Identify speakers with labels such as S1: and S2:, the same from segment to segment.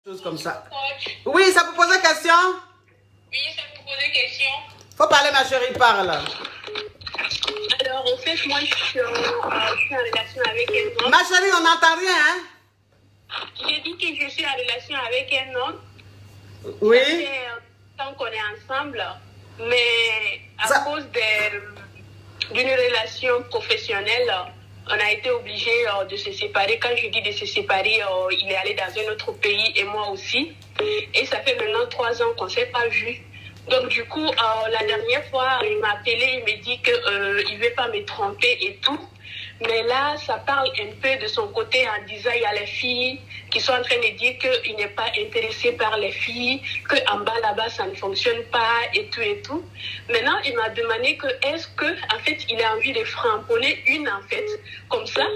S1: Chose comme ça.
S2: Coach.
S1: Oui, ça vous pose une question?
S2: Oui, ça me pose une question.
S1: Faut parler, ma chérie, parle.
S2: Alors, en fait, moi, je suis en relation avec un homme.
S1: Ma chérie, on n'entend rien, hein?
S2: J'ai dit que je suis en relation avec un homme.
S1: Oui.
S2: Ça fait tant qu'on est ensemble. Mais à cause d'une relation professionnelle, on a été obligé de se séparer. Quand je dis de se séparer, il est allé dans un autre pays et moi aussi. Et ça fait maintenant 3 ans qu'on ne s'est pas vus. Donc du coup, la dernière fois, il m'a appelé, il me dit qu'il ne veut pas me tromper et tout. Mais là, ça parle un peu de son côté en disant il y a les filles qui sont en train de dire qu'il n'est pas intéressé par les filles, qu'en bas là-bas ça ne fonctionne pas et tout et tout. Maintenant, il m'a demandé que est-ce que en fait il a envie de framponner une en fait, comme ça,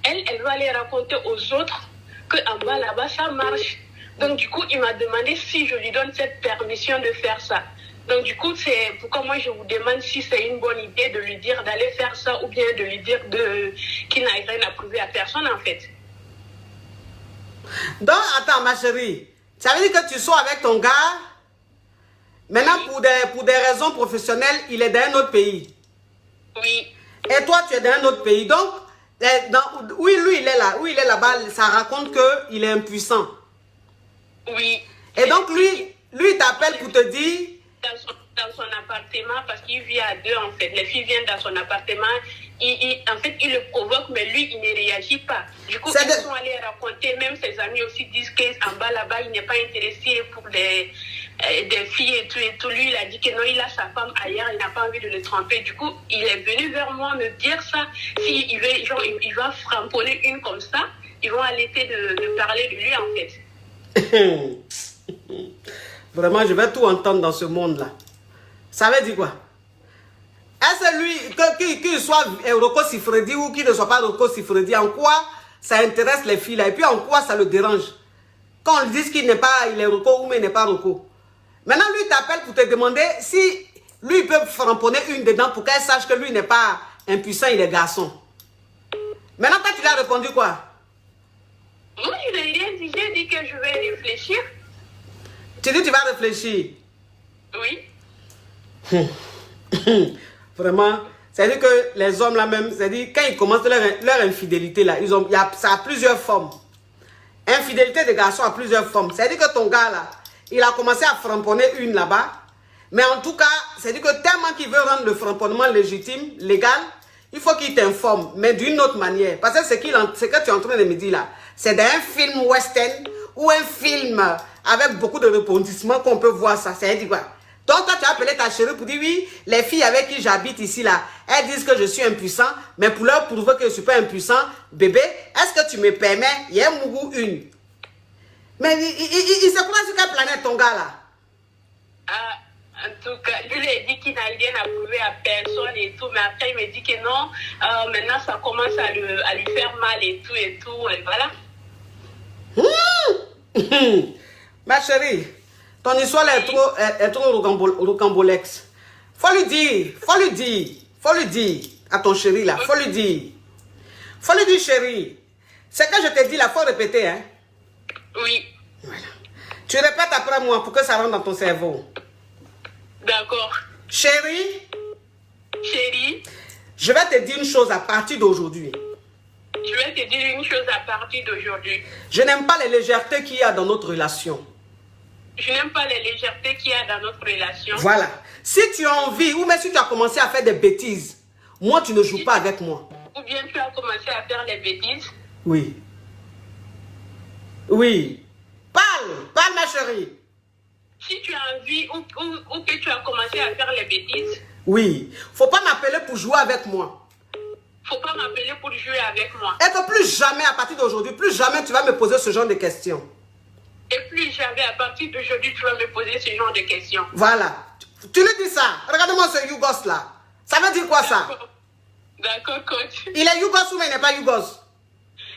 S2: elle va aller raconter aux autres qu'en bas là-bas ça marche. Donc du coup, il m'a demandé si je lui donne cette permission de faire ça. Donc du coup, c'est pourquoi moi je vous demande si c'est une bonne idée de lui dire d'aller faire ça ou bien de lui dire qu'il n'a rien à prouver à personne en fait.
S1: Donc, attends, ma chérie, ça veut dire que tu sois avec ton gars, maintenant
S2: Oui.
S1: pour des raisons professionnelles, il est dans un autre pays.
S2: Oui.
S1: Et toi, tu es dans un autre pays. Donc, oui, lui, il est là, où il est là-bas, ça raconte qu'il est impuissant.
S2: Oui.
S1: Et donc, lui il t'appelle pour te dire...
S2: Dans son appartement, parce qu'il vit à 2 en fait. Les filles viennent dans son appartement, en fait, il le provoque, mais lui, il ne réagit pas. Du coup, ils sont allés raconter, même ses amis aussi disent qu'en bas là-bas, il n'est pas intéressé pour des filles et tout et tout. Lui, il a dit que non, il a sa femme ailleurs, il n'a pas envie de le tromper. Du coup, il est venu vers moi me dire ça. S'il veut, genre, il va framponner une comme ça, ils vont arrêter de parler de lui en fait.
S1: Vraiment, je vais tout entendre dans ce monde-là. Ça veut dire quoi? Est-ce que lui, qu'il soit Rocco Siffredi ou qu'il ne soit pas Rocco Siffredi, en quoi ça intéresse les filles là? Et puis en quoi ça le dérange? Quand on lui dit qu'il n'est pas, il est Rocco ou mais il n'est pas Rocco. Maintenant, lui t'appelle pour te demander si lui il peut framponner une dedans pour qu'elle sache que lui n'est pas impuissant, il est garçon. Maintenant, toi, tu lui as répondu quoi?
S2: Moi, je n'ai rien dit, j'ai dit que je vais réfléchir.
S1: Tu dis que tu vas réfléchir?
S2: Oui.
S1: Vraiment, c'est-à-dire que les hommes là même, c'est-à-dire quand ils commencent leur infidélité là, ça a plusieurs formes. Infidélité de garçon a plusieurs formes. C'est-à-dire que ton gars là, il a commencé à framponner une là-bas. Mais en tout cas, c'est-à-dire que tellement qu'il veut rendre le framponnement légitime, légal, il faut qu'il t'informe, mais d'une autre manière. Parce que ce que tu es en train de me dire là, c'est d'un film western ou un film avec beaucoup de rebondissements qu'on peut voir ça. C'est-à-dire quoi? Donc toi tu as appelé ta chérie pour dire oui, les filles avec qui j'habite ici là, elles disent que je suis impuissant, mais pour leur prouver que je ne suis pas impuissant, bébé, est-ce que tu me permets? Il y a un mougou une. Mais il se croit sur quelle planète ton gars là?
S2: En tout cas, lui il a dit qu'il n'a rien à prouver à personne et tout, mais après il me dit que non, maintenant ça commence à lui faire mal et tout, et voilà.
S1: Ma chérie, ton histoire est trop rocambolex. Faut lui dire à ton chéri là, faut lui dire chérie, ce que je te dis là, faut répéter hein.
S2: Oui.
S1: Voilà. Tu répètes après moi pour que ça rentre dans ton cerveau.
S2: D'accord.
S1: Chérie,
S2: je
S1: vais te dire une chose à partir d'aujourd'hui.
S2: Je vais te dire une chose à partir d'aujourd'hui.
S1: Je n'aime pas les légèretés qu'il y a dans notre relation.
S2: Je n'aime pas les légèretés qu'il y a dans notre relation.
S1: Voilà. Si tu as envie, ou même si tu as commencé à faire des bêtises, moi, tu ne joues pas avec moi.
S2: Ou bien tu as commencé à faire des bêtises.
S1: Oui. Parle ma chérie.
S2: Si tu as envie ou que tu as commencé à faire les bêtises.
S1: Oui. Faut pas m'appeler pour jouer avec moi.
S2: Faut pas m'appeler pour jouer avec moi.
S1: Et que plus jamais, à partir d'aujourd'hui, plus jamais tu vas me poser ce genre de questions.
S2: Et plus jamais, à partir d'aujourd'hui, tu vas me poser ce genre de questions.
S1: Voilà. Tu lui dis ça. Regarde-moi ce Yougos là. Ça veut dire quoi ça?
S2: D'accord, coach.
S1: Il est Yougos ou il n'est pas Yougos?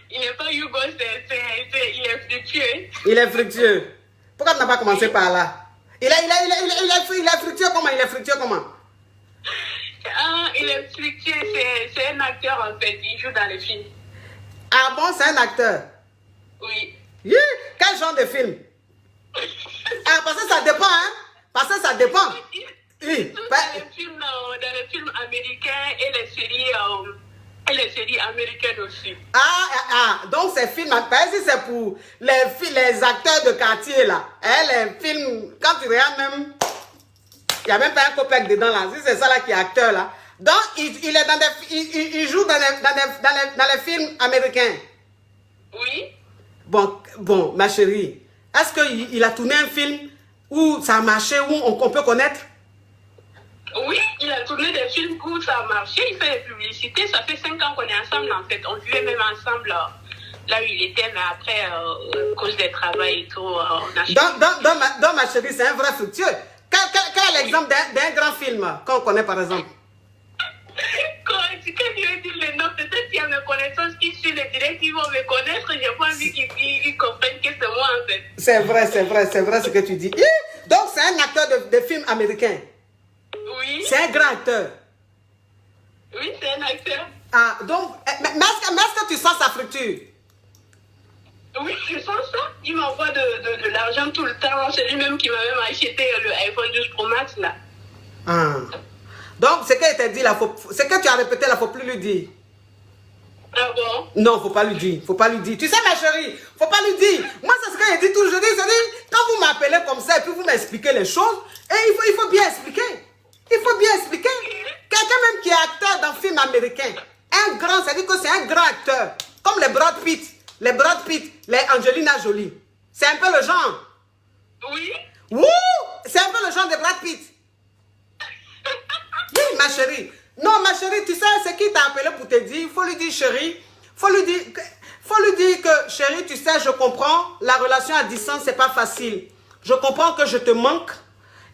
S2: Il n'est pas Yougos, il est fructueux.
S1: Il est fructueux. Pourquoi tu n'as pas commencé par là? Il est fructueux comment? Il est fructueux comment?
S2: Ah, il est fructueux, c'est un acteur en fait, il joue dans les films.
S1: Ah bon, c'est un acteur?
S2: Oui.
S1: Yeah. Quel genre de film? Ah, parce que ça dépend, hein. Parce que ça dépend. Oui.
S2: Dans les films américains et les séries américaines aussi.
S1: Donc ces films, si c'est pour les acteurs de quartier là, hein, les films, quand tu regardes même, il n'y a même pas un copec dedans là, si c'est ça là qui est acteur là. Donc il est dans il joue dans les films américains.
S2: Oui.
S1: Bon, ma chérie, est-ce qu'il a tourné un film où ça a marché, où on peut connaître?
S2: Oui, il a tourné des films où ça a marché, il fait des publicités, ça fait 5 ans qu'on est ensemble en fait. On vivait même ensemble là où il était, mais après, à cause des travaux et tout, on a changé.
S1: Donc ma chérie, c'est un vrai fructueux. Quel est l'exemple d'un grand film qu'on connaît par exemple?
S2: Quand je vais dire les noms, peut-être qu'il y a mes connaissances qui suivent les directs, ils vont me connaître, j'ai pas envie qu'ils comprennent que c'est moi en fait.
S1: C'est vrai ce que tu dis. Donc c'est un acteur de films américains.
S2: Oui.
S1: C'est un grand acteur.
S2: Oui, c'est un acteur.
S1: Ah, donc, mais est-ce que tu sens sa fructure?
S2: Oui, je sens ça. Il m'envoie de l'argent tout le temps. C'est lui-même qui m'a même acheté le iPhone 12 Pro Max là.
S1: Ah. Donc, ce qu'elle t'a dit là, ce que tu as répété là, faut plus lui dire.
S2: Ah bon?
S1: Non, faut pas lui dire. Faut pas lui dire. Tu sais, ma chérie, faut pas lui dire. Moi, c'est ce que je dis toujours. Je dis, quand vous m'appelez comme ça et puis vous m'expliquez les choses, et il faut bien expliquer. Il faut bien expliquer. Quelqu'un même qui est acteur dans un film américain, un grand, ça dit que c'est un grand acteur. Comme les Brad Pitt, les Angelina Jolie. C'est un peu le genre.
S2: Oui.
S1: Wouh! C'est un peu le genre de Brad Pitt. Oui, ma chérie. Non, ma chérie, tu sais, c'est qui t'a appelé pour te dire, il faut lui dire, chérie, faut lui dire que, chérie, tu sais, je comprends, la relation à distance, c'est pas facile. Je comprends que je te manque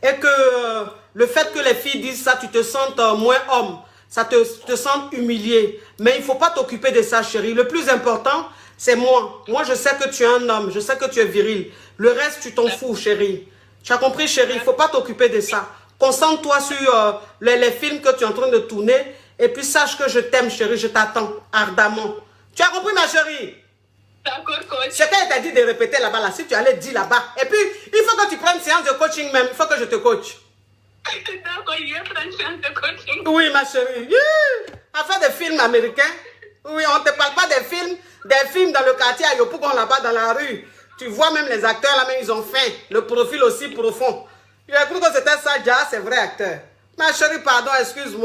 S1: et que le fait que les filles disent ça, tu te sens moins homme, ça te sens humilié. Mais il ne faut pas t'occuper de ça, chérie. Le plus important, c'est moi. Moi, je sais que tu es un homme, je sais que tu es viril. Le reste, tu t'en fous, chérie. Tu as compris, chérie? Il ne faut pas t'occuper de ça. Concentre-toi sur les films que tu es en train de tourner. Et puis sache que je t'aime, chérie. Je t'attends ardemment. Tu as compris, ma chérie?
S2: D'accord, coach.
S1: Ce qu'elle t'a dit de répéter là-bas, là, si tu allais dire là-bas. Et puis, il faut que tu prennes une séance de coaching même. Il faut que je te coach.
S2: D'accord, je vais prendre une séance de coaching.
S1: Oui, ma chérie. Afin des films américains. Oui, on ne te parle pas des films dans le quartier à Yopougon là-bas dans la rue. Tu vois même les acteurs là, même ils ont faim. Le profil aussi profond. J'ai cru que c'était ça, déjà, c'est vrai acteur. Ma chérie, pardon, excuse-moi.